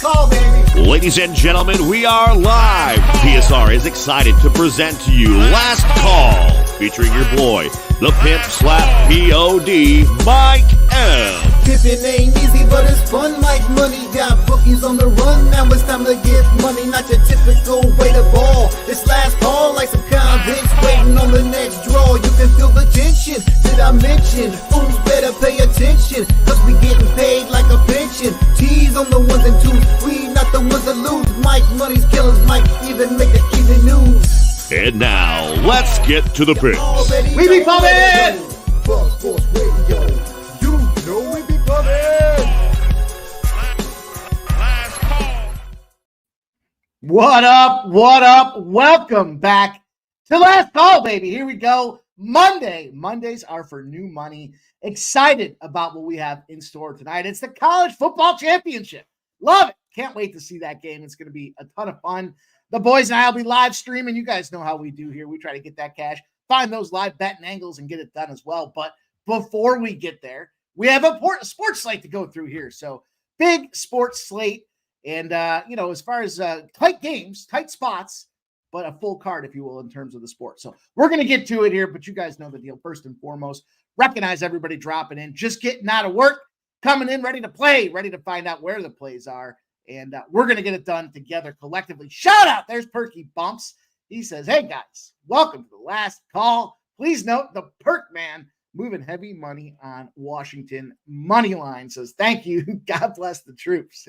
call, baby. Ladies and gentlemen, we are live. PSR is excited to present to you Last Call, featuring your boy, the pimp slap POD, Mike M. Pimpin' ain't easy, but it's fun like money. Got bookies on the run, now it's time to get money. Not your typical way to ball. It's last call like some convicts waiting on the next draw. You can feel the tension. Did I mention? Fools better pay attention, cause we getting paid like a pension. T's on the ones and twos, we not the ones that lose. Mike Money's killers might even make the even news. And now, let's get to the picks. We be pumping! Buzz Sports Radio, you know we be pumping! What up? What up? Welcome back to Last Call, baby. Here we go. Monday. Mondays are for new money. Excited about what we have in store tonight. It's the College Football Championship. Love it. Can't wait to see that game. It's going to be a ton of fun. The boys and I will be live streaming. You guys know how we do here. We try to get that cash, find those live betting angles, and get it done as well. But before we get there, we have a sports slate to go through here. So big sports slate. And, as far as tight games, tight spots, but a full card, if you will, in terms of the sport. So we're going to get to it here, but you guys know the deal. First and foremost, recognize everybody dropping in, just getting out of work, coming in, ready to play, ready to find out where the plays are. And we're going to get it done together collectively. Shout out. There's Perky Bumps. He says, hey, guys, welcome to the Last Call. Please note the Perk Man moving heavy money on Washington money line. Says, thank you. God bless the troops.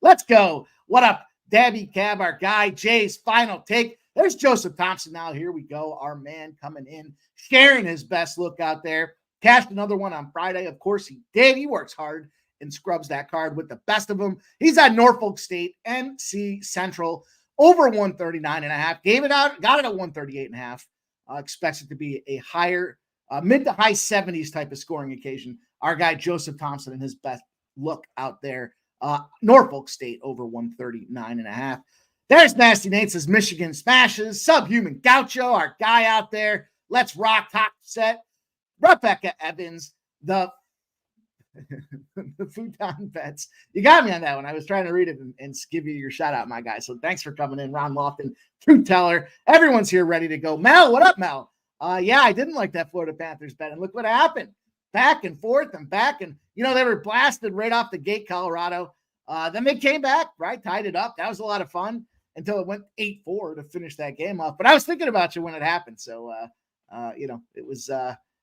Let's go. What up, Dabby Cab, our guy, Jay's final take. There's Joseph Thompson now. Here we go. Our man coming in, sharing his best look out there. Cashed another one on Friday. Of course he did. He works hard and scrubs that card with the best of them. He's at Norfolk State, NC Central, over 139.5. Gave it out, got it at 138.5. Expects it to be a higher, mid to high 70s type of scoring occasion. Our guy, Joseph Thompson, and his best look out there. Norfolk State over 139.5. There's Nasty Nate says Michigan smashes. Subhuman Gaucho, our guy out there. Let's rock, top set. Rebecca Evans, the futon bets. You got me on that one. I was trying to read it and give you your shout out, my guy. So thanks for coming in, Ron Lofton, Truth Teller. Everyone's here ready to go. Mel, what up, Mel? Yeah, I didn't like that Florida Panthers bet, and look what happened. Back and forth and back, and they were blasted right off the gate, Colorado. Then they came back, right? Tied it up. That was a lot of fun until it went 8-4 to finish that game off. But I was thinking about you when it happened. So, it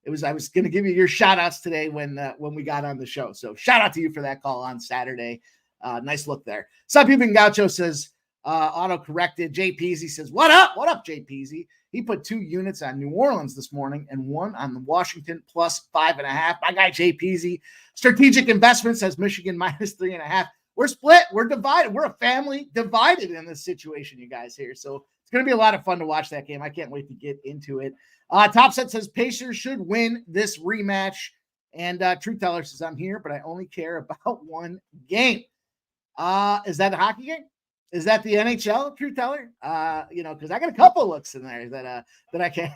was I was going to give you your shout outs today when we got on the show. So shout out to you for that call on Saturday. Nice look there. Subhuman Gaucho says, auto-corrected. Jay Peasy says, what up? What up, Jay Peasy? He put 2 units on New Orleans this morning and 1 on the Washington plus 5.5. My guy, Jay Peasy. Strategic Investment says Michigan minus 3.5. We're split. We're divided. We're a family divided in this situation, you guys here. So it's going to be a lot of fun to watch that game. I can't wait to get into it. Top Set says Pacers should win this rematch. And Truth Teller says, I'm here, but I only care about one game. Is that the hockey game? Is that the NHL, Truth Teller? Because I got a couple looks in there that I can.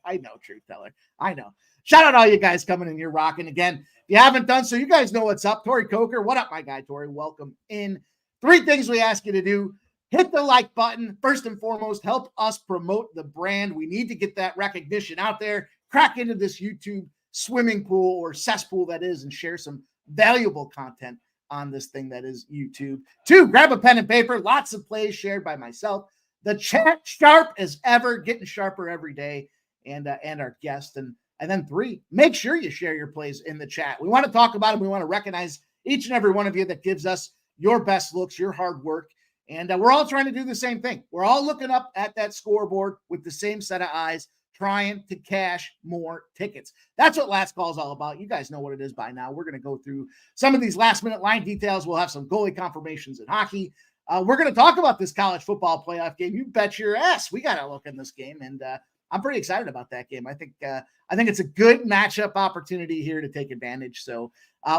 I know, Truth Teller. I know. Shout out all you guys coming in here rocking. Again, if you haven't done so, you guys know what's up. Tori Coker, what up, my guy, Tori? Welcome in. 3 things we ask you to do. Hit the like button. First and foremost, help us promote the brand. We need to get that recognition out there. Crack into this YouTube swimming pool or cesspool that is and share some valuable content on this thing that is YouTube. 2, grab a pen and paper. Lots of plays shared by myself. The chat sharp as ever, getting sharper every day, and our guest. And then 3, make sure you share your plays in the chat. We want to talk about them. We want to recognize each and every one of you that gives us your best looks, your hard work. And we're all trying to do the same thing. We're all looking up at that scoreboard with the same set of eyes, trying to cash more tickets. That's what Last Call is all about. You guys know what it is by now. We're going to go through some of these last-minute line details. We'll have some goalie confirmations in hockey. We're going to talk about this college football playoff game. You bet your ass we got to look in this game, and I'm pretty excited about that game. I think it's a good matchup opportunity here to take advantage. So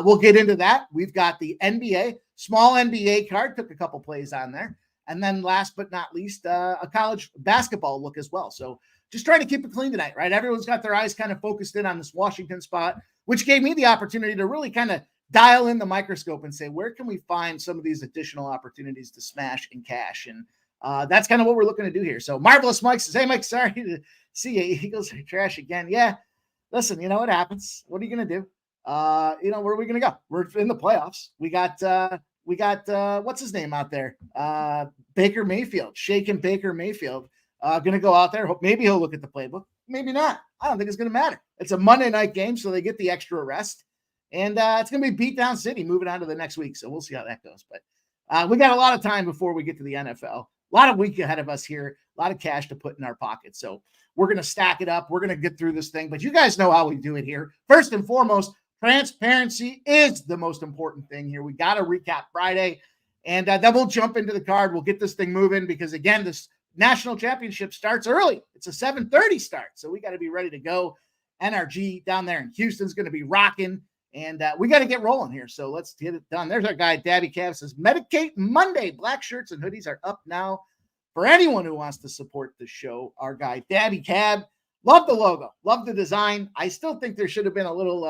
we'll get into that. We've got the NBA, small NBA card, took a couple plays on there. And then last but not least, a college basketball look as well. So just trying to keep it clean tonight, right? Everyone's got their eyes kind of focused in on this Washington spot, which gave me the opportunity to really kind of dial in the microscope and say, where can we find some of these additional opportunities to smash and cash? And that's kind of what we're looking to do here. So Marvelous Mike says, hey, Mike, sorry to see you. Eagles are trash again. Yeah, listen, you know what happens? What are you going to do? Where are we going to go? We're in the playoffs. We got what's his name out there? Baker Mayfield, shaking Baker Mayfield. Going to go out there. Maybe he'll look at the playbook. Maybe not. I don't think it's going to matter. It's a Monday night game, so they get the extra rest. And it's going to be beat down city moving on to the next week. So we'll see how that goes. But we got a lot of time before we get to the NFL. A lot of week ahead of us here. A lot of cash to put in our pockets. So we're going to stack it up. We're going to get through this thing. But you guys know how we do it here. First and foremost, transparency is the most important thing here. We got to recap Friday. And then we'll jump into the card. We'll get this thing moving because, again, this national championship starts early. It's a 7:30 start. So we got to be ready to go. NRG down there in Houston's going to be rocking. And we got to get rolling here. So let's get it done. There's our guy, Dabby Cav, says, Medicate Monday. Black shirts and hoodies are up now for anyone who wants to support the show. Our guy, Dabby Cab. Love the logo. Love the design. I still think there should have been a little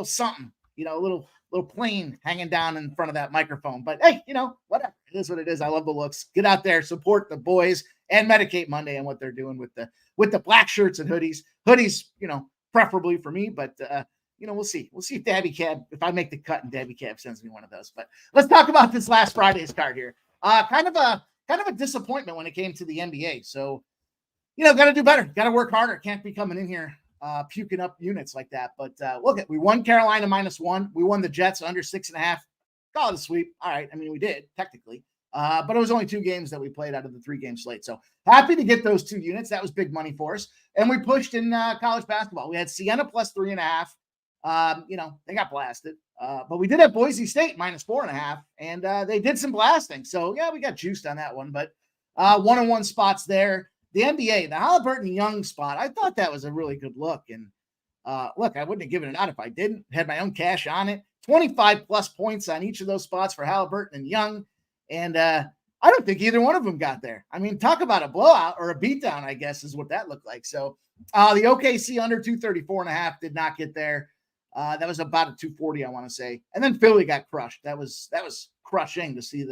something, a little plane hanging down in front of that microphone. But hey, whatever. It is what it is. I love the looks. Get out there, support the boys and Medicate Monday and what they're doing with the black shirts and hoodies. Hoodies, preferably for me, but we'll see. We'll see if Dabby Cab, if I make the cut and Dabby Cab sends me one of those. But let's talk about this last Friday's card here. Kind of a disappointment when it came to the NBA. So, got to do better. Got to work harder. Can't be coming in here puking up units like that. But look, we won Carolina -1. We won the Jets under 6.5. Call it a sweep. All right. I mean, we did technically, but it was only 2 games that we played out of the 3-game slate. So happy to get those 2 units. That was big money for us. And we pushed in college basketball. We had Siena +3.5. They got blasted, but we did have Boise State -4.5, and they did some blasting. So yeah, we got juiced on that one, but 1-on-1 spots there. The NBA, the Halliburton Young spot, I thought that was a really good look. And look, I wouldn't have given it out if I didn't. Had my own cash on it. 25+ points on each of those spots for Halliburton and Young. And I don't think either one of them got there. I mean, talk about a blowout or a beatdown, I guess, is what that looked like. So the OKC under 234.5 did not get there. That was about a 240, I want to say. And then Philly got crushed. That was crushing to see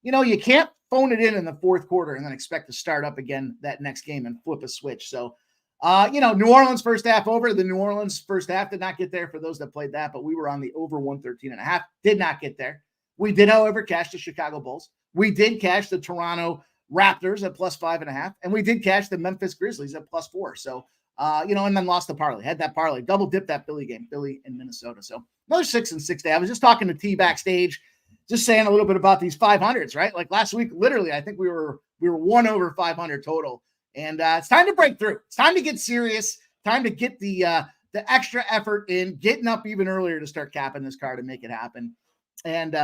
you can't phone it in the fourth quarter and then expect to start up again that next game and flip a switch. So, New Orleans first half over. The New Orleans first half did not get there for those that played that, but we were on the over 113.5. Did not get there. We did, however, cash the Chicago Bulls. We did cash the Toronto Raptors at +5.5, and we did cash the Memphis Grizzlies at +4. So, and then lost the parlay. Had that parlay, double dipped that Philly game, Philly and Minnesota. So another 6-6 day. I was just talking to T backstage, just saying a little bit about these 500s, right? Like last week, literally, I think we were 1 over 500 total, and it's time to break through. It's time to get serious. Time to get the extra effort in, getting up even earlier to start capping this card and make it happen. And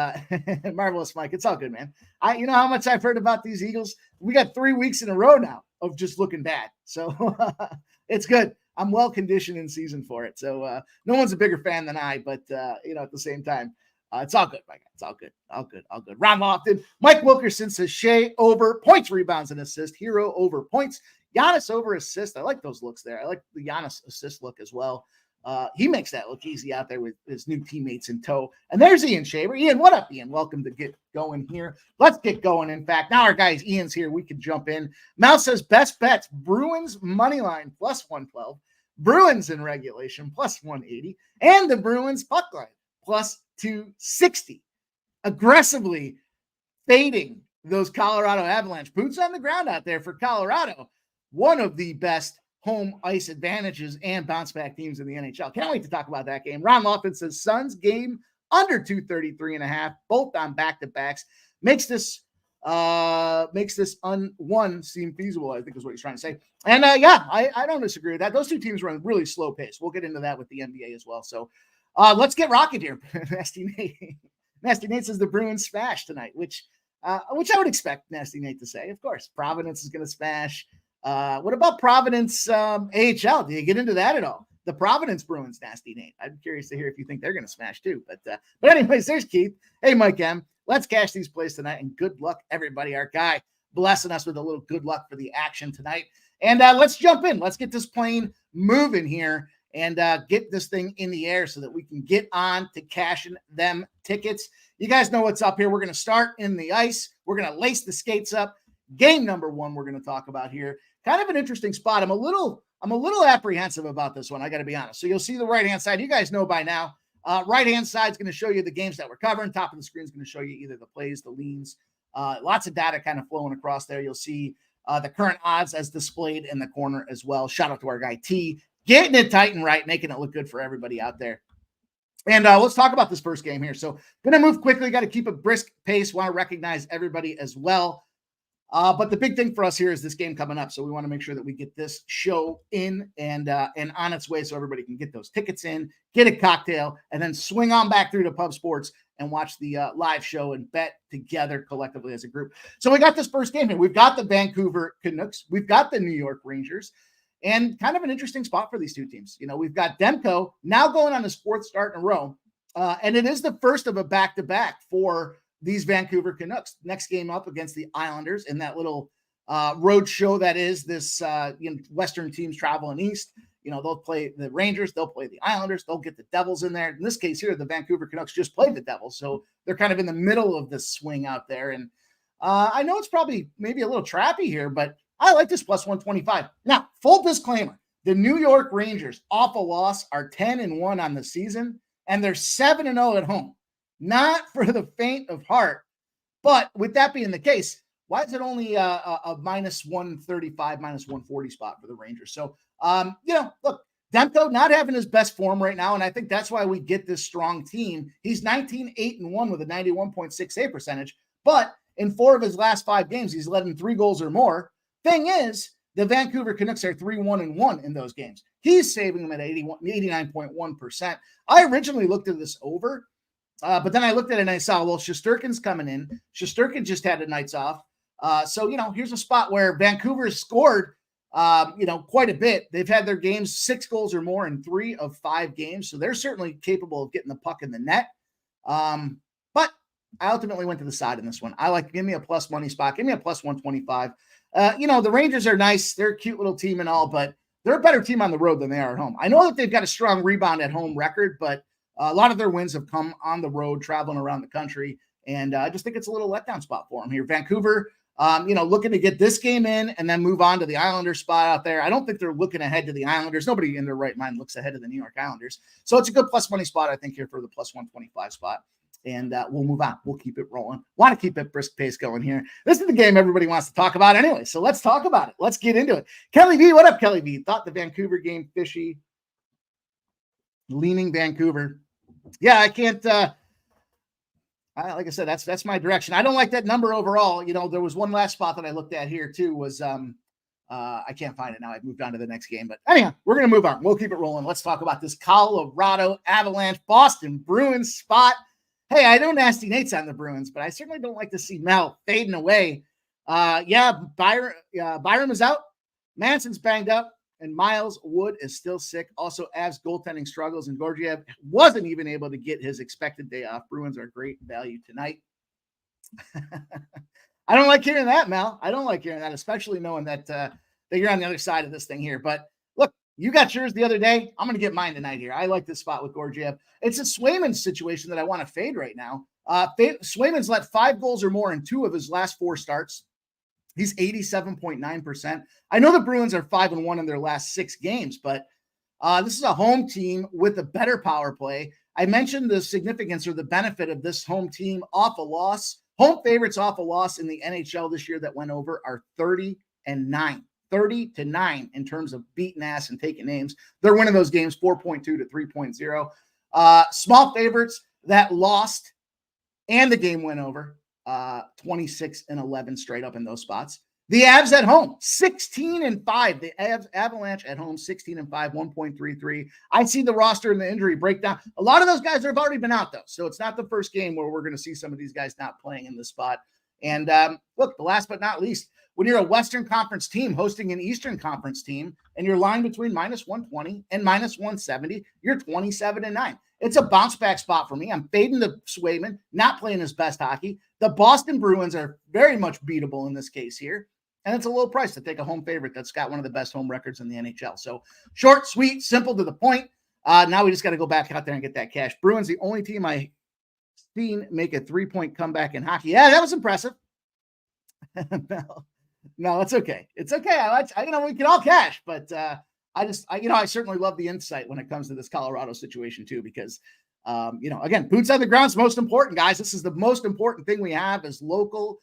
Marvelous Mike, it's all good, man. You know how much I've heard about these Eagles. We got 3 weeks in a row now of just looking bad. So it's good. I'm well conditioned in season for it. So no one's a bigger fan than I, but at the same time, it's all good, my guy. It's all good. All good. All good. Ron Lofton, Mike Wilkerson says Shea over points, rebounds, and assist. Hero over points. Giannis over assist. I like those looks there. I like the Giannis assist look as well. He makes that look easy out there with his new teammates in tow. And there's Ian Shaver. Ian, what up, Ian? Welcome to get going here. Let's get going. In fact, now our guys, Ian's here. We can jump in. Mal says best bets, Bruins money line +112, Bruins in regulation +180, and the Bruins puck line +260. Aggressively fading those Colorado Avalanche. Boots on the ground out there for Colorado. One of the best home ice advantages and bounce back teams in the NHL. Can't wait to talk about that game. Ron Lofton says Suns game under 233.5, both on back-to-backs. Makes this one seem feasible, I think is what he's trying to say. And I don't disagree with that. Those two teams run really slow pace. We'll get into that with the NBA as well. So let's get rocking here. Nasty Nate says the Bruins smash tonight, which I would expect Nasty Nate to say. Of course, Providence is going to smash. What about Providence AHL? Do you get into that at all? The Providence Bruins, Nasty Nate. I'm curious to hear if you think they're going to smash too. But anyways, there's Keith. Hey, Mike M. Let's cash these plays tonight, and good luck, everybody. Our guy blessing us with a little good luck for the action tonight. And let's jump in. Let's get this plane moving here. and get this thing in the air so that we can get on to cashing them tickets. You guys know what's up here. We're going to start in the ice. We're going to lace the skates up. Game number one we're going to talk about here. Kind of an interesting spot. I'm a little apprehensive about this one, I got to be honest. So you'll see the right-hand side. You guys know by now. Right-hand side is going to show you the games that we're covering. Top of the screen is going to show you either the plays, the leans, lots of data kind of flowing across there. You'll see the current odds as displayed in the corner as well. Shout out to our guy T, getting it tight and right, making it look good for everybody out there. And let's talk about this first game here. So going to move quickly. Got to keep a brisk pace. Want to recognize everybody as well. But the big thing for us here is this game coming up. So we want to make sure that we get this show in and on its way so everybody can get those tickets in, get a cocktail, and then swing on back through to Pub Sports and watch the live show and bet together collectively as a group. So we got this first game here. We've got the Vancouver Canucks. We've got the New York Rangers. And kind of an interesting spot for these two teams. You know, we've got Demko now going on his fourth start in a row. And it is the first of a back-to-back for these Vancouver Canucks. Next game up against the Islanders in that little road show that is this Western teams traveling east. You know, they'll play the Rangers, they'll play the Islanders, they'll get the Devils in there. In this case here, the Vancouver Canucks just played the Devils, so they're kind of in the middle of this swing out there. And I know it's probably maybe a little trappy here, but I like this plus 125. Now, full disclaimer, the New York Rangers off a loss are 10-1 on the season, and they're 7-0 at home. Not for the faint of heart, but with that being the case, why is it only a minus 135, minus 140 spot for the Rangers? So, look, Demko not having his best form right now, and I think that's why we get this strong team. He's 19-8-1 with a 91.6 save percentage, but in 4 of his last 5 games, he's led in 3 goals or more. Thing is, the Vancouver Canucks are 3-1-1 in those games. He's saving them at 89.1%. I originally looked at this over, but then I looked at it and I saw, well, Shesterkin's coming in. Shesterkin just had a nights off. So, here's a spot where Vancouver's scored, quite a bit. They've had their games 6 goals or more in 3 of 5 games. So they're certainly capable of getting the puck in the net. But I ultimately went to the side in this one. Give me a plus money spot. Give me a plus 125. The Rangers are nice. They're a cute little team and all, but they're a better team on the road than they are at home. I know that they've got a strong rebound at home record, but a lot of their wins have come on the road, traveling around the country. And I just think it's a little letdown spot for them here. Vancouver, looking to get this game in and then move on to the Islanders spot out there. I don't think they're looking ahead to the Islanders. Nobody in their right mind looks ahead of the New York Islanders. So it's a good plus money spot, I think, here for the plus 125 spot. And we'll move on. We'll keep it rolling. Want to keep it brisk pace going here. This is the game everybody wants to talk about anyway. So let's talk about it. Let's get into it. Kelly V, what up, Kelly V? Thought the Vancouver game fishy. Leaning Vancouver. Yeah, I can't. Like I said, that's my direction. I don't like that number overall. There was one last spot that I looked at here too. Was I can't find it now. I've moved on to the next game, but anyhow, we're gonna move on. We'll keep it rolling. Let's talk about this Colorado Avalanche Boston Bruins spot. Hey, I know Nasty Nate's on the Bruins, but I certainly don't like to see Mel fading away. Byram is out. Manson's banged up. And Miles Wood is still sick. Also, Avs goaltending struggles, and Georgiev wasn't even able to get his expected day off. Bruins are great value tonight. I don't like hearing that, Mel. I don't like hearing that, especially knowing that you're on the other side of this thing here. But look, you got yours the other day. I'm going to get mine tonight here. I like this spot with Georgiev. It's a Swayman situation that I want to fade right now. Swayman's let 5 goals or more in 2 of his last 4 starts. He's 87.9%. I know the Bruins are 5-1 in their last 6 games, but this is a home team with a better power play. I mentioned the significance or the benefit of this home team off a loss. Home favorites off a loss in the NHL this year that went over are 30-9. 30-9 in terms of beating ass and taking names. They're winning those games 4.2 to 3.0. Small favorites that lost and the game went over. 26-11 straight up in those spots. The Avs at home, 16-5. The Avalanche at home, 16-5, 1.33. I see the roster and the injury breakdown. A lot of those guys have already been out, though. So it's not the first game where we're going to see some of these guys not playing in this spot. And look, the last but not least, when you're a Western Conference team hosting an Eastern Conference team and you're lying between minus 120 and minus 170, you're 27-9. It's a bounce back spot for me. I'm fading the Swayman, not playing his best hockey. The Boston Bruins are very much beatable in this case here. And it's a low price to take a home favorite that's got one of the best home records in the NHL. So short, sweet, simple, to the point. Now we just got to go back out there and get that cash. Bruins, the only team I seen make a 3-point comeback in hockey. Yeah, that was impressive. No, it's okay. It's okay. We can all cash, but I certainly love the insight when it comes to this Colorado situation too, because again, boots on the ground is most important, guys. This is the most important thing we have is local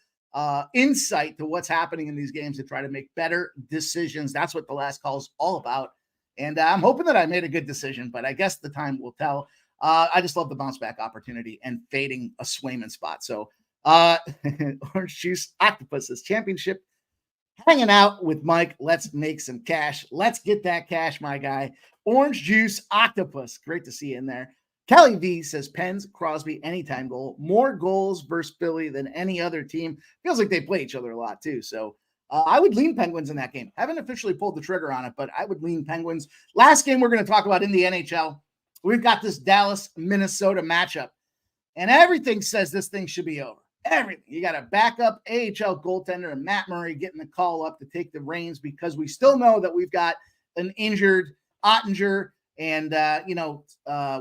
insight to what's happening in these games to try to make better decisions. That's what the last call is all about. And I'm hoping that I made a good decision, but I guess the time will tell. I just love the bounce back opportunity and fading a Swayman spot. So Orange Juice Octopus's championship hanging out with Mike. Let's make some cash. Let's get that cash, my guy. Orange Juice Octopus. Great to see you in there. Kelly V says Pens, Crosby, anytime goal. More goals versus Philly than any other team. Feels like they play each other a lot too. So I would lean Penguins in that game. Haven't officially pulled the trigger on it, but I would lean Penguins. Last game we're going to talk about in the NHL. We've got this Dallas-Minnesota matchup. And everything says this thing should be over. Everything. You got a backup AHL goaltender and Matt Murray getting the call up to take the reins because we still know that we've got an injured Ottinger and,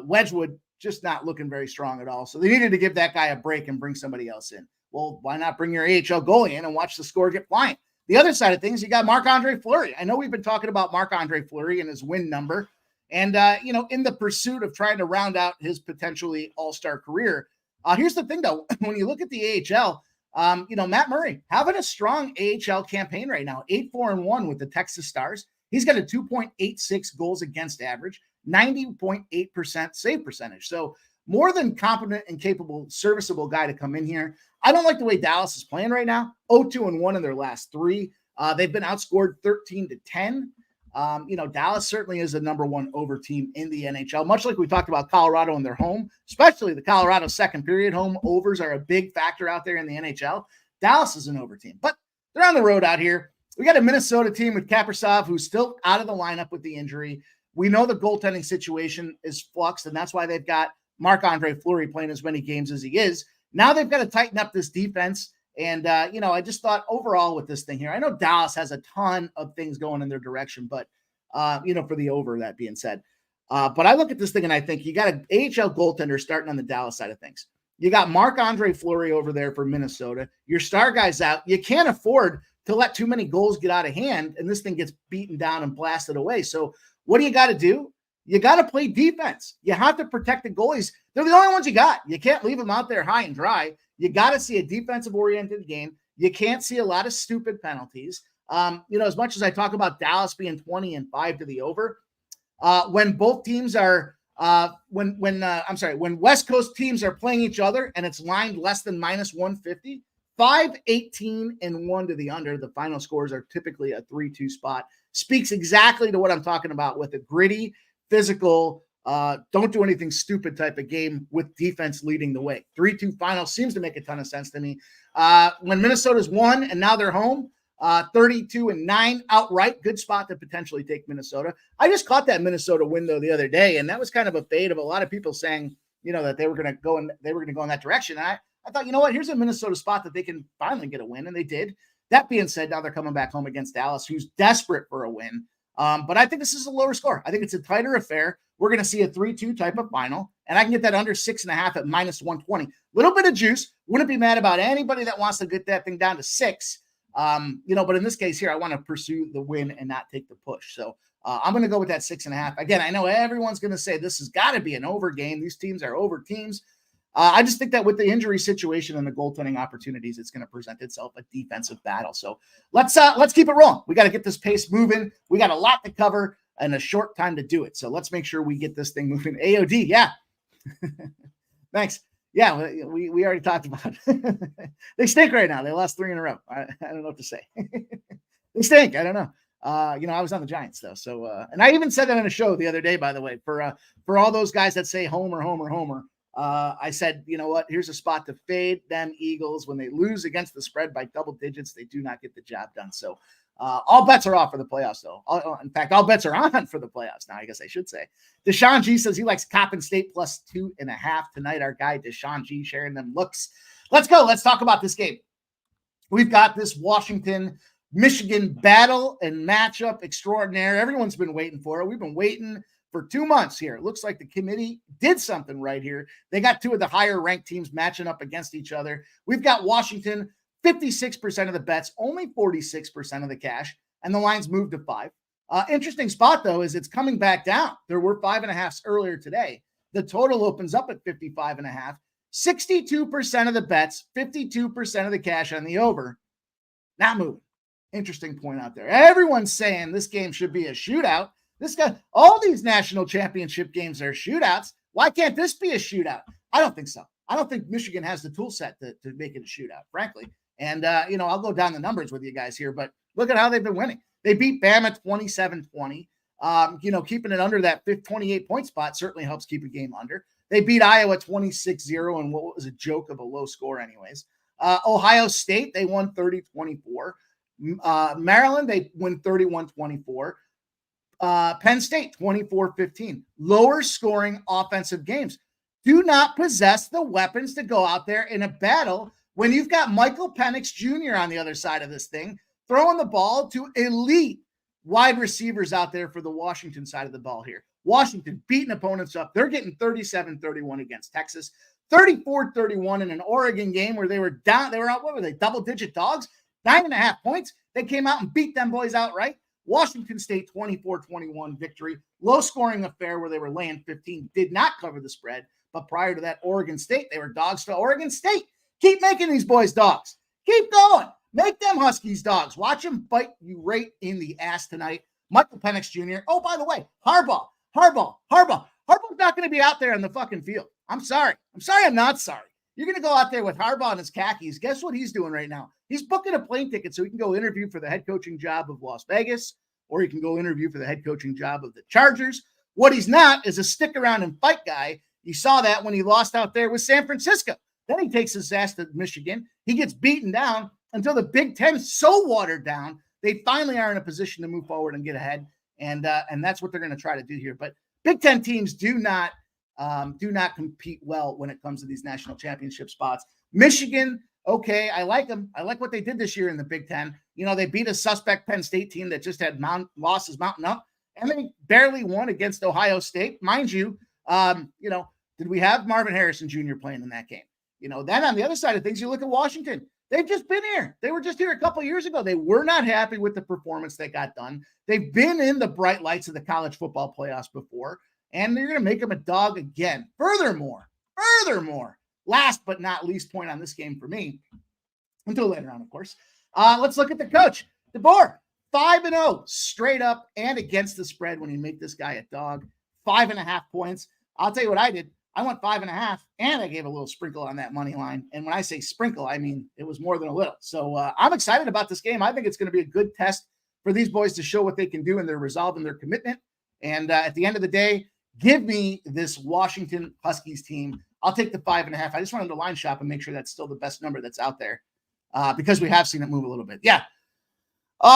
Wedgwood just not looking very strong at all. So they needed to give that guy a break and bring somebody else in. Well, why not bring your AHL goalie in and watch the score get flying? The other side of things, you got Marc-Andre Fleury. I know we've been talking about Marc-Andre Fleury and his win number. And, in the pursuit of trying to round out his potentially all-star career, here's the thing, though. When you look at the AHL, Matt Murray having a strong AHL campaign right now, 8-4-1 with the Texas Stars. He's got a 2.86 goals against average, 90.8% save percentage. So more than competent and capable, serviceable guy to come in here. I don't like the way Dallas is playing right now. 0-2-1 in their last three. They've been outscored 13-10. Dallas certainly is a number one over team in the NHL, much like we talked about Colorado in their home, especially the Colorado second period home overs are a big factor out there in the NHL. Dallas is an over team, but they're on the road out here. We got a Minnesota team with Kaprizov, who's still out of the lineup with the injury. We know the goaltending situation is fluxed, and that's why they've got Marc-Andre Fleury playing as many games as he is. Now they've got to tighten up this defense. And, I just thought overall with this thing here, I know Dallas has a ton of things going in their direction, but, for the over, that being said. But I look at this thing and I think you got an AHL goaltender starting on the Dallas side of things. You got Marc-Andre Fleury over there for Minnesota. Your star guy's out. You can't afford to let too many goals get out of hand, and this thing gets beaten down and blasted away. So what do you got to do? You got to play defense. You have to protect the goalies. They're the only ones you got. You can't leave them out there high and dry. You got to see a defensive-oriented game. You can't see a lot of stupid penalties. As much as I talk about Dallas being 20-5 to the over, when both teams are when West Coast teams are playing each other and it's lined less than -150, 5-18-1 to the under. The final scores are typically a 3-2 spot. Speaks exactly to what I'm talking about with a gritty, physical, don't do anything stupid type of game with defense leading the way. 3-2 final seems to make a ton of sense to me. When Minnesota's won and now they're home, 32-9 outright, good spot to potentially take Minnesota. I just caught that Minnesota window the other day, and that was kind of a fade of a lot of people saying, that they were going to go in that direction. And I thought, here's a Minnesota spot that they can finally get a win, and they did. That being said, now they're coming back home against Dallas, who's desperate for a win. But I think this is a lower score. I think it's a tighter affair. We're going to see a 3-2 type of final, and I can get that under 6.5 at -120. Little bit of juice. Wouldn't be mad about anybody that wants to get that thing down to 6. But in this case here, I want to pursue the win and not take the push. So I'm going to go with that 6.5. Again, I know everyone's going to say this has got to be an over game. These teams are over teams. I just think that with the injury situation and the goaltending opportunities, it's going to present itself a defensive battle. So let's keep it rolling. We got to get this pace moving. We got a lot to cover and a short time to do it. So let's make sure we get this thing moving. AOD, yeah. Thanks. Yeah, we already talked about it. They stink right now. They lost 3 in a row. I don't know what to say. They stink. I don't know. I was on the Giants though. So, and I even said that on a show the other day, by the way, for all those guys that say homer. I said, you know what? Here's a spot to fade them Eagles. When they lose against the spread by double digits, they do not get the job done. So all bets are off for the playoffs, though. In fact, all bets are on for the playoffs now, I guess I should say. Deshaun G says he likes Coppin State +2.5 tonight. Our guy, Deshaun G, sharing them looks. Let's go. Let's talk about this game. We've got this Washington Michigan battle and matchup extraordinaire. Everyone's been waiting for it. We've been waiting for 2 months here. It looks like the committee did something right here. They got two of the higher ranked teams matching up against each other. We've got Washington, 56% of the bets, only 46% of the cash, and the lines moved to 5. Interesting spot, though, is it's coming back down. There were 5.5s earlier today. The total opens up at 55.5. 62% of the bets, 52% of the cash on the over. Not moving. Interesting point out there. Everyone's saying this game should be a shootout. All these national championship games are shootouts. Why can't this be a shootout? I don't think so. I don't think Michigan has the tool set to make it a shootout, frankly. And, I'll go down the numbers with you guys here, but look at how they've been winning. They beat Bama 27-20. Keeping it under that 28-point spot certainly helps keep a game under. They beat Iowa 26-0 and what was a joke of a low score anyways. Ohio State, they won 30-24. Maryland, they win 31-24. Penn State, 24-15. Lower scoring offensive games. Do not possess the weapons to go out there in a battle when you've got Michael Penix Jr. on the other side of this thing, throwing the ball to elite wide receivers out there for the Washington side of the ball here. Washington beating opponents up. They're getting 37-31 against Texas, 34-31 in an Oregon game where they were down. They were out, what were they, double-digit dogs? 9.5 points. They came out and beat them boys outright. Washington State 24-21 victory. Low-scoring affair where they were laying 15. Did not cover the spread. But prior to that, Oregon State, they were dogs to Oregon State. Keep making these boys dogs. Keep going. Make them Huskies dogs. Watch them bite you right in the ass tonight. Michael Penix Jr. Oh, by the way, Harbaugh's not going to be out there on the fucking field. I'm sorry. I'm not sorry. You're going to go out there with Harbaugh in his khakis. Guess what he's doing right now? He's booking a plane ticket so he can go interview for the head coaching job of Las Vegas, or he can go interview for the head coaching job of the Chargers. What he's not is a stick around and fight guy. You saw that when he lost out there with San Francisco. Then he takes his ass to Michigan. He gets beaten down until the Big Ten is so watered down, they finally are in a position to move forward and get ahead. And that's what they're going to try to do here. But Big Ten teams do not compete well when it comes to these national championship spots. Michigan, okay, I like them. I like what they did this year in the Big Ten. They beat a suspect Penn State team that just had losses mounting up, and they barely won against Ohio State. Mind you, did we have Marvin Harrison Jr. playing in that game? Then on the other side of things, you look at Washington. They've just been here. They were just here a couple of years ago. They were not happy with the performance that got done. They've been in the bright lights of the college football playoffs before, and they're going to make them a dog again. Furthermore, last but not least point on this game for me, until later on, of course, let's look at the coach. DeBoer, 5-0, straight up and against the spread when you make this guy a dog. 5.5 points. I'll tell you what I did. I went 5.5, and I gave a little sprinkle on that money line. And when I say sprinkle, I mean it was more than a little. So I'm excited about this game. I think it's going to be a good test for these boys to show what they can do in their resolve and their commitment. And at the end of the day, give me this Washington Huskies team. I'll take the 5.5. I just wanted to line shop and make sure that's still the best number that's out there because we have seen it move a little bit. Yeah.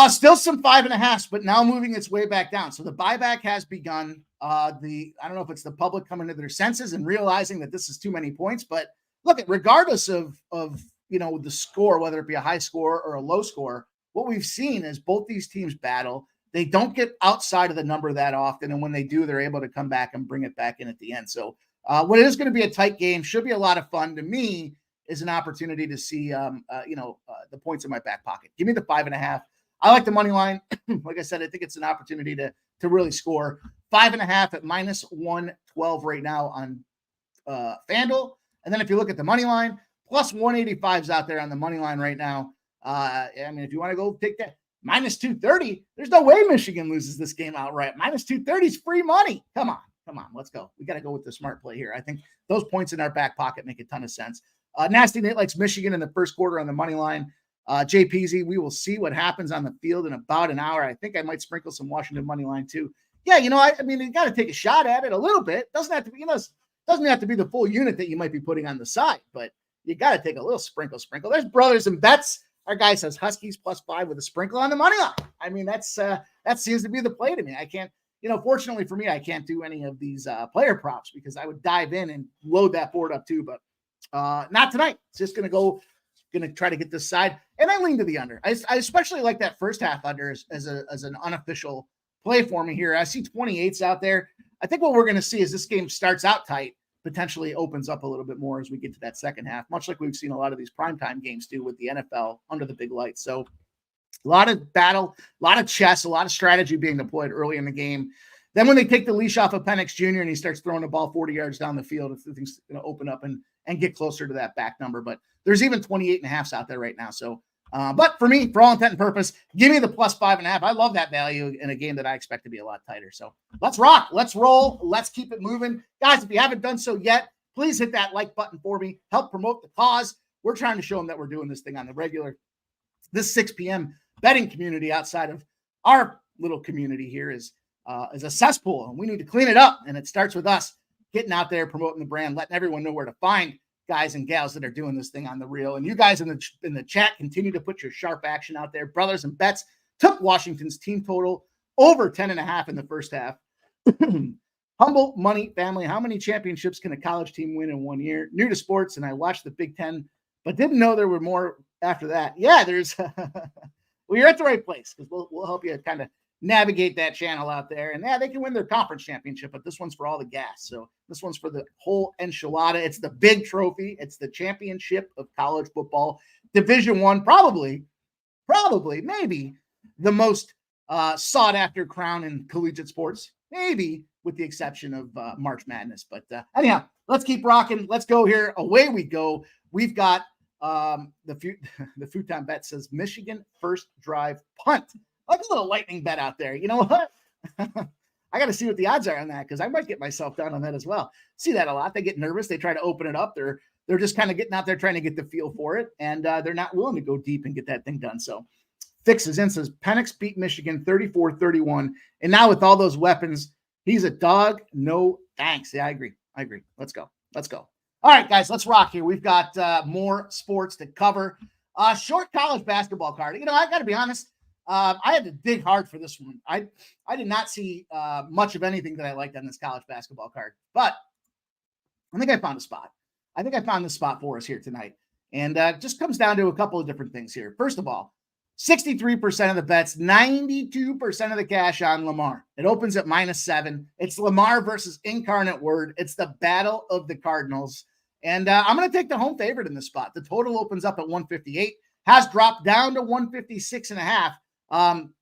Still some 5.5s, but now moving its way back down. So the buyback has begun. I don't know if it's the public coming to their senses and realizing that this is too many points, but look, regardless of the score, whether it be a high score or a low score, what we've seen is both these teams battle. They don't get outside of the number that often, and when they do, they're able to come back and bring it back in at the end. So what is going to be a tight game, should be a lot of fun. To me, is an opportunity to see the points in my back pocket. Give me the 5.5. I like the money line. Like I said, I think it's an opportunity to really score. 5.5 at -112 right now on FanDuel. And then if you look at the money line, plus 185's out there on the money line right now. If you want to go take that -230, there's no way Michigan loses this game outright. -230 is free money. Come on, let's go. We got to go with the smart play here. I think those points in our back pocket make a ton of sense. Nasty Nate likes Michigan in the first quarter on the money line. JPZ, we will see what happens on the field in about an hour. I think I might sprinkle some Washington money line too. Yeah, you got to take a shot at it a little bit. Doesn't have to be, doesn't have to be the full unit that you might be putting on the side, but you got to take a little sprinkle. There's brothers and bets. Our guy says Huskies +5 with a sprinkle on the money line. That seems to be the play to me. I can't, fortunately for me, I can't do any of these player props because I would dive in and load that board up too, but not tonight. It's just going to go going to try to get this side. And I lean to the under. I especially like that first half under as an unofficial play for me here. I see 28s out there. I think what we're going to see is this game starts out tight, potentially opens up a little bit more as we get to that second half, much like we've seen a lot of these primetime games do with the NFL under the big lights. So a lot of battle, a lot of chess, a lot of strategy being deployed early in the game. Then when they take the leash off of Penix Jr. and he starts throwing the ball 40 yards down the field, things going to open up and get closer to that back number. But there's even 28.5s out there right now. So, but for me, for all intent and purpose, give me the plus 5.5. I love that value in a game that I expect to be a lot tighter. So let's rock. Let's roll. Let's keep it moving. Guys, if you haven't done so yet, please hit that like button for me. Help promote the cause. We're trying to show them that we're doing this thing on the regular. This 6 p.m. betting community outside of our little community here is a cesspool, and we need to clean it up. And it starts with us getting out there, promoting the brand, letting everyone know where to find guys and gals that are doing this thing on the real. And you guys in the chat continue to put your sharp action out there. Brothers and Bets took Washington's team total over 10.5 in the first half. Humble money family. How many championships can a college team win in 1 year? New to sports, and I watched the Big Ten, but didn't know there were more after that. Yeah, there's well, you're at the right place because we'll help you kind of navigate that channel out there. And yeah, they can win their conference championship, but this one's for all the gas. So this one's for the whole enchilada. It's the big trophy. It's the championship of college football. Division I, probably, maybe the most sought after crown in collegiate sports, maybe with the exception of March Madness. But anyhow, let's keep rocking. Let's go here. Away we go. We've got the Futon Bet says Michigan first drive punt. Like a little lightning bet out there. You know what? I got to see what the odds are on that because I might get myself down on that as well. See that a lot. They get nervous. They try to open it up. They're just kind of getting out there trying to get the feel for it, and they're not willing to go deep and get that thing done. So fixes in says Penix beat Michigan 34-31, and now with all those weapons, he's a dog. No thanks. Yeah, I agree. Let's go. All right, guys, let's rock here. We've got more sports to cover. Short college basketball card. You know, I got to be honest. I had to dig hard for this one. I did not see much of anything that I liked on this college basketball card, but I think I found a spot. I think I found this spot for us here tonight. And just comes down to a couple of different things here. First of all, 63% of the bets, 92% of the cash on Lamar. It opens at -7. It's Lamar versus Incarnate Word. It's the battle of the Cardinals. And I'm going to take the home favorite in this spot. The total opens up at 158, has dropped down to 156.5.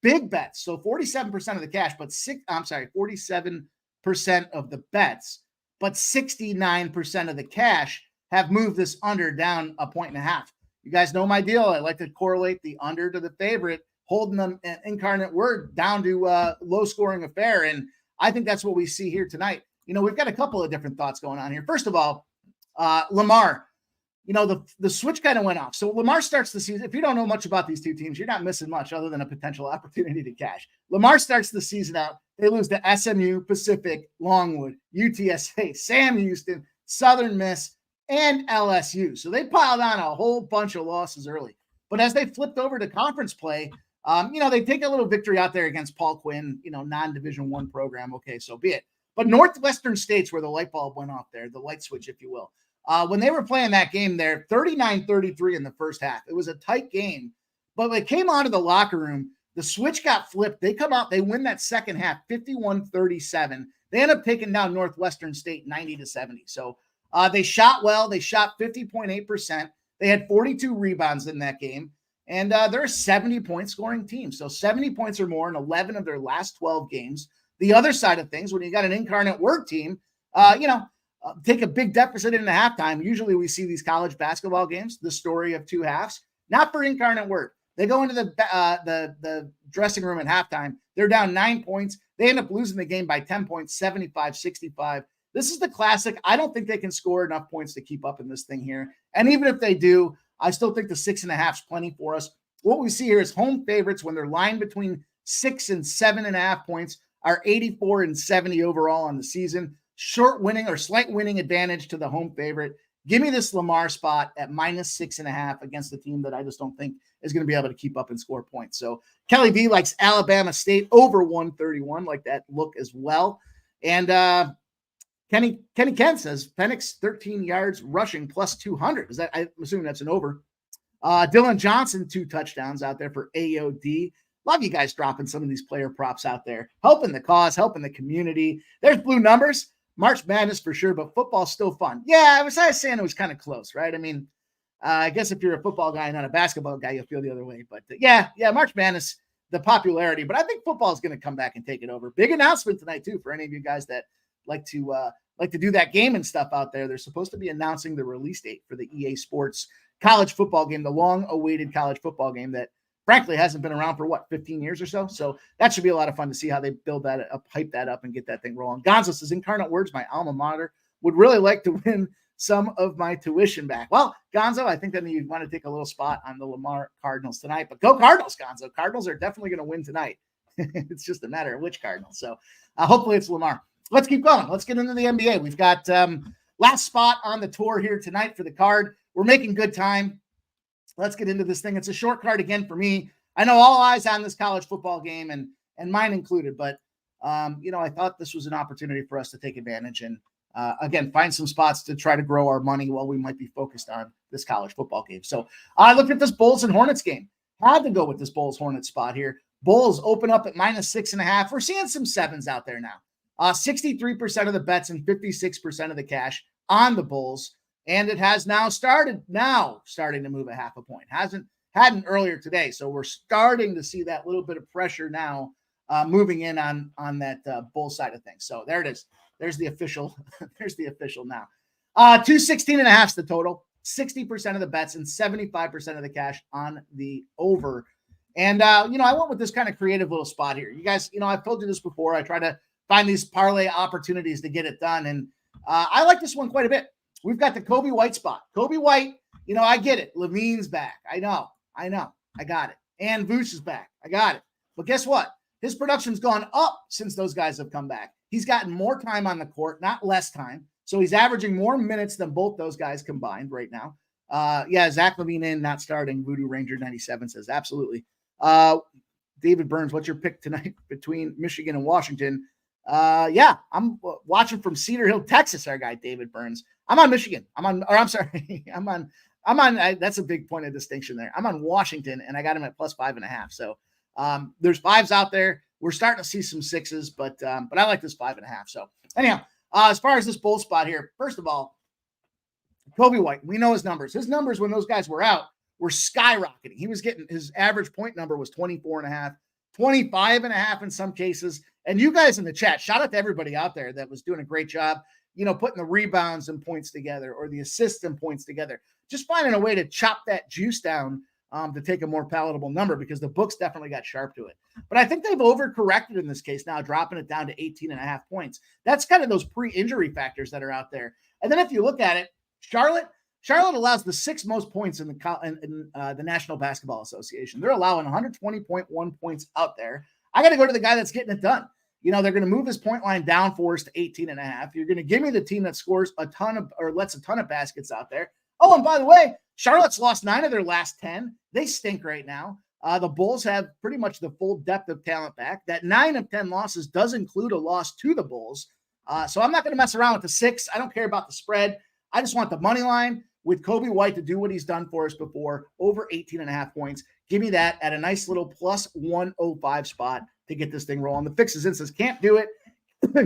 Big bets. So 47% of the cash, but 47% of the bets, but 69% of the cash have moved this under down 1.5. You guys know my deal. I like to correlate the under to the favorite, holding them an Incarnate Word down to low scoring affair. And I think that's what we see here tonight. You know, we've got a couple of different thoughts going on here. First of all, Lamar, you know, the switch kind of went off. So Lamar starts the season. If you don't know much about these two teams, you're not missing much other than a potential opportunity to cash. Lamar starts the season out. They lose to SMU, Pacific, Longwood, UTSA, Sam Houston, Southern Miss, and LSU. So they piled on a whole bunch of losses early. But as they flipped over to conference play, you know, they take a little victory out there against Paul Quinn, you know, non-Division I program. Okay, so be it. But Northwestern State's where the light bulb went off there, the light switch, if you will. When they were playing that game there, 39-33 in the first half. It was a tight game. But when they came out of the locker room, the switch got flipped. They come out, they win that second half, 51-37. They end up taking down Northwestern State 90-70. So they shot well. They shot 50.8%. They had 42 rebounds in that game. And they're a 70-point scoring team. So 70 points or more in 11 of their last 12 games. The other side of things, when you got an Incarnate Word team, you know, take a big deficit into halftime. Usually we see these college basketball games, the story of two halves, not for Incarnate Word. They go into the dressing room at halftime. They're down 9 points. They end up losing the game by 10 points, 75-65. This is the classic. I don't think they can score enough points to keep up in this thing here. And even if they do, I still think the 6.5 is plenty for us. What we see here is home favorites when they're lined between 6 and 7.5 points are 84 and 70 overall on the season. Short winning or slight winning advantage to the home favorite. Give me this Lamar spot at -6.5 against a team that I just don't think is going to be able to keep up and score points. So Kelly V likes Alabama State over 131, like that look as well. And Kenny Kent says Penix 13 yards rushing plus 200. Is that? I'm assuming that's an over. Dylan Johnson, 2 touchdowns out there for AOD. Love you guys dropping some of these player props out there, helping the cause, helping the community. There's blue numbers. March Madness for sure, but football's still fun. Yeah, I was saying it was kind of close, right? I mean, I guess if you're a football guy and not a basketball guy, you'll feel the other way. But yeah, March Madness, the popularity. But I think football is going to come back and take it over. Big announcement tonight too for any of you guys that like to do that game and stuff out there. They're supposed to be announcing the release date for the EA Sports college football game, the long-awaited college football game that frankly hasn't been around for 15 years or so. So that should be a lot of fun to see how they build that up, hype that up, and get that thing rolling. Gonzo says, Incarnate Words, my alma mater, would really like to win some of my tuition back. Well, Gonzo, I think that you want to take a little spot on the Lamar Cardinals tonight, but go Cardinals, Gonzo. Cardinals are definitely going to win tonight. It's just a matter of which Cardinals. So hopefully it's Lamar. Let's keep going. Let's get into the NBA. We've got last spot on the tour here tonight for the card. We're making good time. Let's get into this thing. It's a short card again for me. I know all eyes on this college football game and mine included, but I thought this was an opportunity for us to take advantage and again, find some spots to try to grow our money while we might be focused on this college football game. So I looked at this Bulls and Hornets game. Had to go with this Bulls Hornets spot here. Bulls open up at -6.5. We're seeing some 7s out there now. 63% of the bets and 56% of the cash on the Bulls. And it has now starting to move a half a point. Hadn't earlier today. So we're starting to see that little bit of pressure now moving in on that Bull side of things. So there it is. There's the official. There's the official now. 216.5 is the total. 60% of the bets and 75% of the cash on the over. And I went with this kind of creative little spot here. You guys, I've told you this before. I try to find these parlay opportunities to get it done, and I like this one quite a bit. We've got the Kobe White spot. Kobe White, I get it. Levine's back. I know. I got it. And Vooch is back. I got it. But guess what? His production's gone up since those guys have come back. He's gotten more time on the court, not less time. So he's averaging more minutes than both those guys combined right now. Zach LaVine in, not starting. Voodoo Ranger 97 says, absolutely. David Burns, what's your pick tonight between Michigan and Washington? I'm watching from Cedar Hill, Texas, our guy, David Burns. I'm on Michigan. I'm on, that's a big point of distinction there. I'm on Washington, and I got him at +5.5. So there's 5s out there. We're starting to see some 6s, but I like this 5.5. So anyhow, as far as this Bull spot here, first of all, Kobe White, we know his numbers. His numbers when those guys were out were skyrocketing. He was getting, his average point number was 24.5, 25.5 in some cases. And you guys in the chat, shout out to everybody out there that was doing a great job, putting the rebounds and points together or the assists and points together. Just finding a way to chop that juice down to take a more palatable number, because the books definitely got sharp to it. But I think they've overcorrected in this case now, dropping it down to 18.5 points. That's kind of those pre-injury factors that are out there. And then if you look at it, Charlotte allows the 6th most points in the National Basketball Association. They're allowing 120.1 points out there. I got to go to the guy that's getting it done. They're going to move his point line down for us to 18.5. You're going to give me the team that scores lets a ton of baskets out there. Oh, and by the way, Charlotte's lost 9 of their last 10. They stink right now. The Bulls have pretty much the full depth of talent back. That 9 of 10 losses does include a loss to the Bulls. So I'm not going to mess around with the 6. I don't care about the spread. I just want the money line with Kobe White to do what he's done for us before, over 18.5 points. Give me that at a nice little +105 spot to get this thing rolling. The fix is in, says can't do it,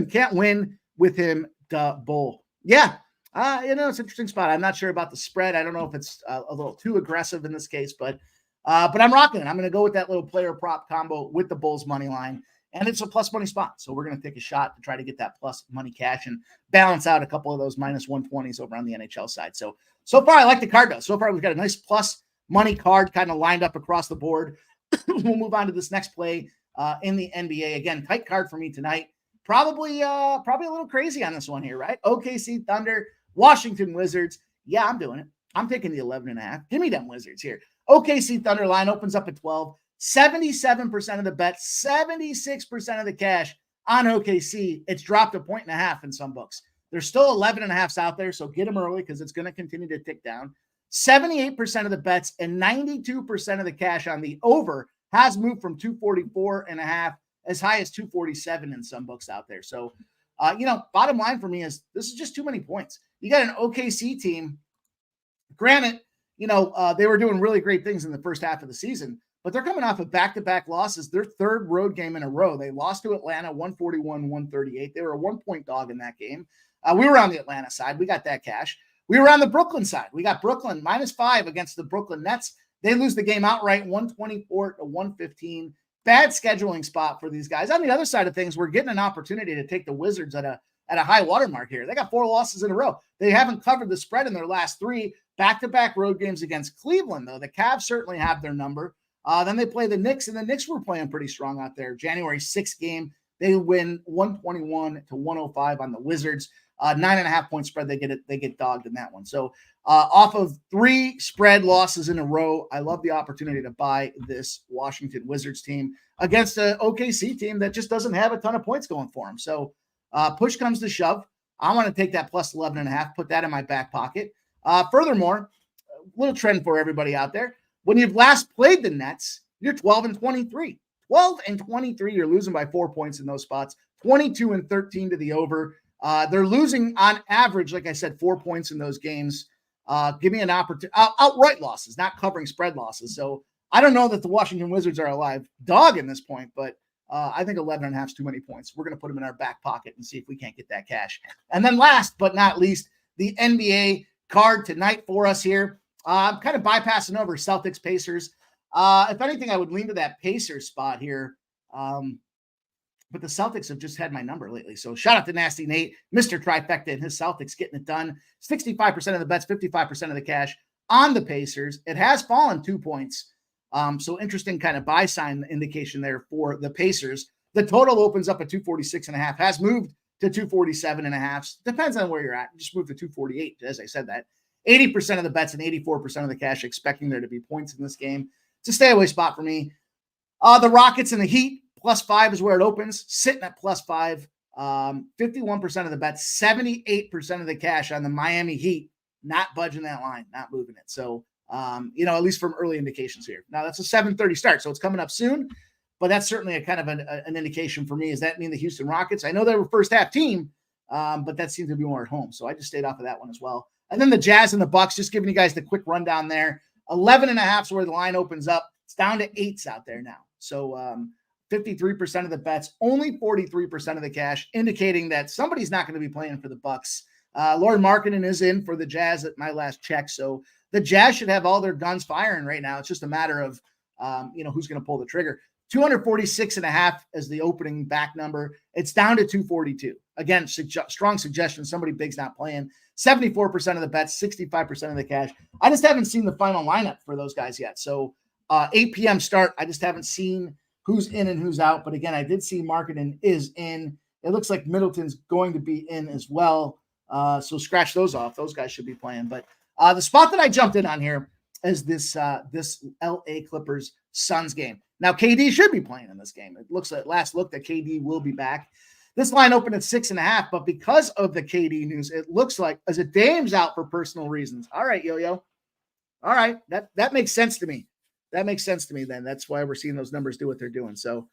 can't win with him, the Bull. Yeah, it's an interesting spot. I'm not sure about the spread. I don't know if it's a little too aggressive in this case, but I'm rocking it. I'm going to go with that little player prop combo with the Bulls money line, and it's a plus money spot. So we're going to take a shot to try to get that plus money cash and balance out a couple of those -120s over on the NHL side. So far I like the card though. So far we've got a nice plus money card kind of lined up across the board. We'll move on to this next play in the NBA. Again, tight card for me tonight. Probably a little crazy on this one here, right? OKC Thunder, Washington Wizards. Yeah, I'm doing it. I'm taking the 11.5. Give me them Wizards here. OKC Thunder line opens up at 12. 77% of the bet, 76% of the cash on OKC. It's dropped 1.5 in some books. There's still 11.5s out there, so get them early because it's going to continue to tick down. 78% of the bets and 92% of the cash on the over has moved from 244.5 as high as 247 in some books out there. So, bottom line for me is this is just too many points. You got an OKC team. Granted, they were doing really great things in the first half of the season, but they're coming off of back-to-back losses. Their third road game in a row. They lost to Atlanta 141-138. They were a 1-point dog in that game. We were on the Atlanta side. We got that cash. We were on the Brooklyn side. We got Brooklyn -5 against the Brooklyn Nets. They lose the game outright, 124-115. Bad scheduling spot for these guys. On the other side of things, we're getting an opportunity to take the Wizards at a high watermark here. They got 4 losses in a row. They haven't covered the spread in their last 3 back-to-back road games against Cleveland, though. The Cavs certainly have their number. Then they play the Knicks, and the Knicks were playing pretty strong out there. January 6th game, they win 121-105 on the Wizards. 9.5-point spread. They get dogged in that one. So off of 3 spread losses in a row, I love the opportunity to buy this Washington Wizards team against an OKC team that just doesn't have a ton of points going for them. So push comes to shove. I want to take that plus 11.5, put that in my back pocket. Furthermore, a little trend for everybody out there. When you've last played the Nets, you're 12-23. 12-23, you're losing by 4 points in those spots. 22-13 to the over. They're losing on average, like I said, 4 points in those games. Give me an opportunity, outright losses, not covering spread losses. So I don't know that the Washington Wizards are a live dog in this point, but I think 11.5 is too many points. We're going to put them in our back pocket and see if we can't get that cash. And then last but not least, the NBA card tonight for us here. I'm kind of bypassing over Celtics Pacers. If anything, I would lean to that Pacers spot here. But the Celtics have just had my number lately. So shout out to Nasty Nate, Mr. Trifecta and his Celtics getting it done. 65% of the bets, 55% of the cash on the Pacers. It has fallen 2 points. So interesting kind of buy sign indication there for the Pacers. The total opens up at 246.5, has moved to 247.5. Depends on where you're at. Just moved to 248, as I said that. 80% of the bets and 84% of the cash expecting there to be points in this game. It's a stay away spot for me. The Rockets and the Heat, +5 is where it opens, sitting at +5. 51% of the bets, 78% of the cash on the Miami Heat, not budging that line, not moving it. So, at least from early indications here. Now, that's a 7:30 start, so it's coming up soon, but that's certainly a kind of an indication for me. Does that mean the Houston Rockets? I know they were first half team, but that seems to be more at home. So I just stayed off of that one as well. And then the Jazz and the Bucks, just giving you guys the quick rundown there. 11.5 is where the line opens up. It's down to 8s out there now. So 53% of the bets, only 43% of the cash, indicating that somebody's not going to be playing for the Bucks. Lauren Markkinen is in for the Jazz at my last check. So the Jazz should have all their guns firing right now. It's just a matter of, who's going to pull the trigger. 246.5 as the opening back number. It's down to 242. Again, strong suggestion. Somebody big's not playing. 74% of the bets, 65% of the cash. I just haven't seen the final lineup for those guys yet. So 8 p.m. start. I just haven't seen who's in and who's out. But again, I did see Markkinen is in. It looks like Middleton's going to be in as well. So scratch those off. Those guys should be playing. But the spot that I jumped in on here is this LA Clippers Suns game. Now, KD should be playing in this game. It looks at last look that KD will be back. This line opened at 6.5, but because of the KD news, it looks like as a Dame's out for personal reasons. All right, Yo-Yo. All right, that makes sense to me. That makes sense to me then. That's why we're seeing those numbers do what they're doing. So,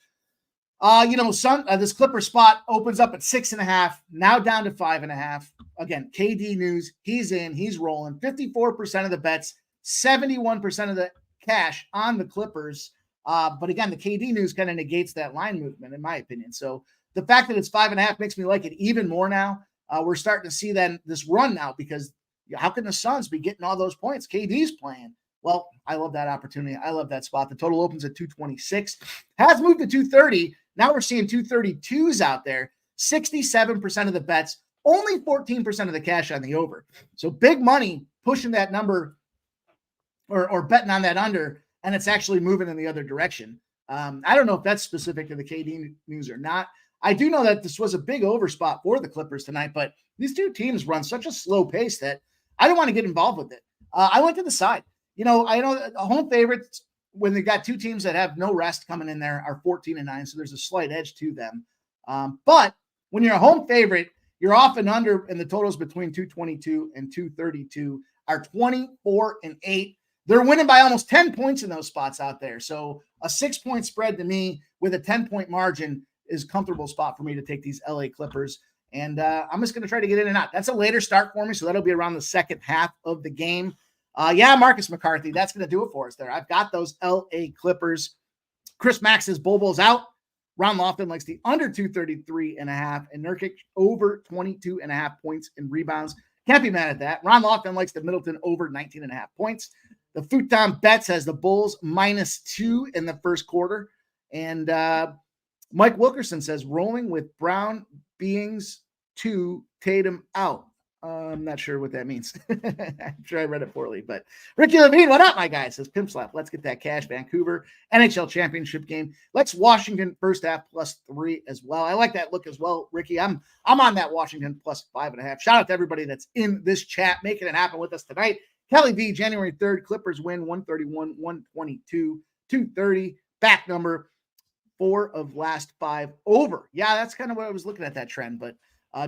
this Clipper spot opens up at 6.5, now down to 5.5. Again, KD news. He's in. He's rolling. 54% of the bets, 71% of the cash on the Clippers. But again, the KD news kind of negates that line movement, in my opinion. So the fact that it's 5.5 makes me like it even more now. We're starting to see then this run now because how can the Suns be getting all those points? KD's playing. Well, I love that opportunity. I love that spot. The total opens at 226, has moved to 230. Now we're seeing 232s out there. 67% of the bets, only 14% of the cash on the over. So big money pushing that number or betting on that under, and it's actually moving in the other direction. I don't know if that's specific to the KD news or not. I do know that this was a big over spot for the Clippers tonight, but these two teams run such a slow pace that I don't want to get involved with it. I went to the side. I know the home favorites, when they got two teams that have no rest coming in there, are 14-9, so there's a slight edge to them. But when you're a home favorite, you're off and under, and the totals between 222 and 232 are 24-8. They're winning by almost 10 points in those spots out there. So a 6-point spread to me with a 10-point margin is a comfortable spot for me to take these LA Clippers. And I'm just going to try to get in and out. That's a later start for me, so that'll be around the second half of the game. Yeah, Marcus McCarthy, that's going to do it for us there. I've got those LA Clippers. Chris Mack says Bobo's out. Ron Lofton likes the under 233.5 and Nurkic over 22.5 points and rebounds. Can't be mad at that. Ron Lofton likes the Middleton over 19.5 points. The Futon Bets has the Bulls -2 in the first quarter. And Mike Wilkerson says rolling with Brown beings 2, Tatum out. I'm not sure what that means. I'm sure I read it poorly, but Ricky Levine, what up, my guy? Says Pimp Slap. Let's get that cash. Vancouver NHL championship game. Let's Washington first half +3 as well. I like that look as well, Ricky. I'm on that Washington +5.5. Shout out to everybody that's in this chat, making it happen with us tonight. Kelly V, January 3rd, Clippers win 131, 122, 230. Back number 4 of last 5 over. Yeah, that's kind of what I was looking at that trend, but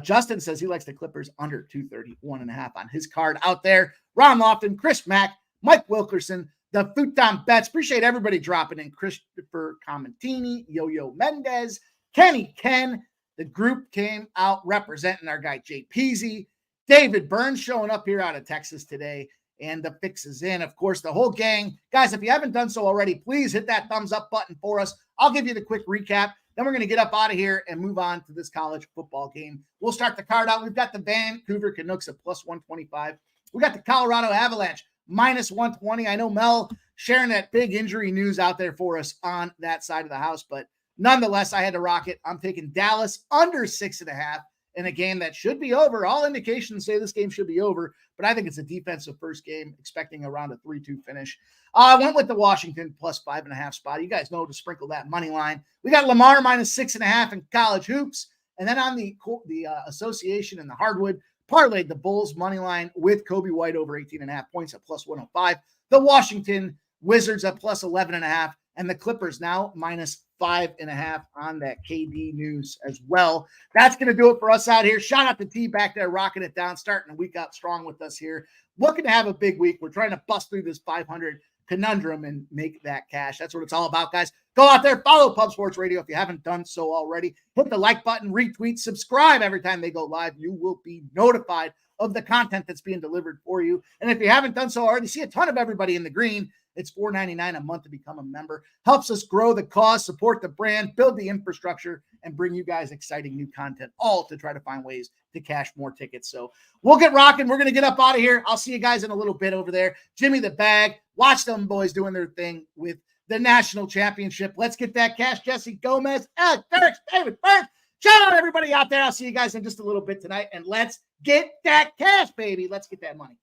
Justin says he likes the Clippers under 231.5 on his card out there. Ron Lofton, Chris Mack, Mike Wilkerson, the Futon Bets. Appreciate everybody dropping in. Christopher Commentini, Yo-Yo Mendez, Kenny Ken. The group came out representing our guy Jay Peasy. David Burns showing up here out of Texas today. And the fix is in. Of course, the whole gang. Guys, if you haven't done so already, please hit that thumbs up button for us. I'll give you the quick recap. Then we're going to get up out of here and move on to this college football game. We'll start the card out. We've got the Vancouver Canucks at +125. We got the Colorado Avalanche -120. I know Mel sharing that big injury news out there for us on that side of the house, but nonetheless, I had to rock it. I'm taking Dallas under 6.5 in a game that should be over. All indications say this game should be over, but I think it's a defensive first game, expecting around a 3-2 finish. I went with the Washington +5.5 spot. You guys know to sprinkle that money line. We got Lamar -6.5 in college hoops. And then on the association and the hardwood, parlayed the Bulls money line with Kobe White over 18.5 points at +105. The Washington Wizards at +11.5. And the Clippers now -5.5 on that KD news as well. That's going to do it for us out here. Shout out to T back there, rocking it down, starting the week out strong with us here. Looking to have a big week. We're trying to bust through this 500 conundrum and make that cash. That's what it's all about, guys. Go out there, follow Pub Sports Radio if you haven't done so already. Hit the like button, retweet, subscribe every time they go live. You will be notified of the content that's being delivered for you. And if you haven't done so already, see a ton of everybody in the green. It's $4.99 a month to become a member. Helps us grow the cause, support the brand, build the infrastructure, and bring you guys exciting new content, all to try to find ways to cash more tickets. So we'll get rocking. We're going to get up out of here. I'll see you guys in a little bit over there. Jimmy the Bag. Watch them boys doing their thing with the national championship. Let's get that cash. Jesse Gomez, Alex Dirks, David Burns. Shout out everybody out there. I'll see you guys in just a little bit tonight. And let's get that cash, baby. Let's get that money.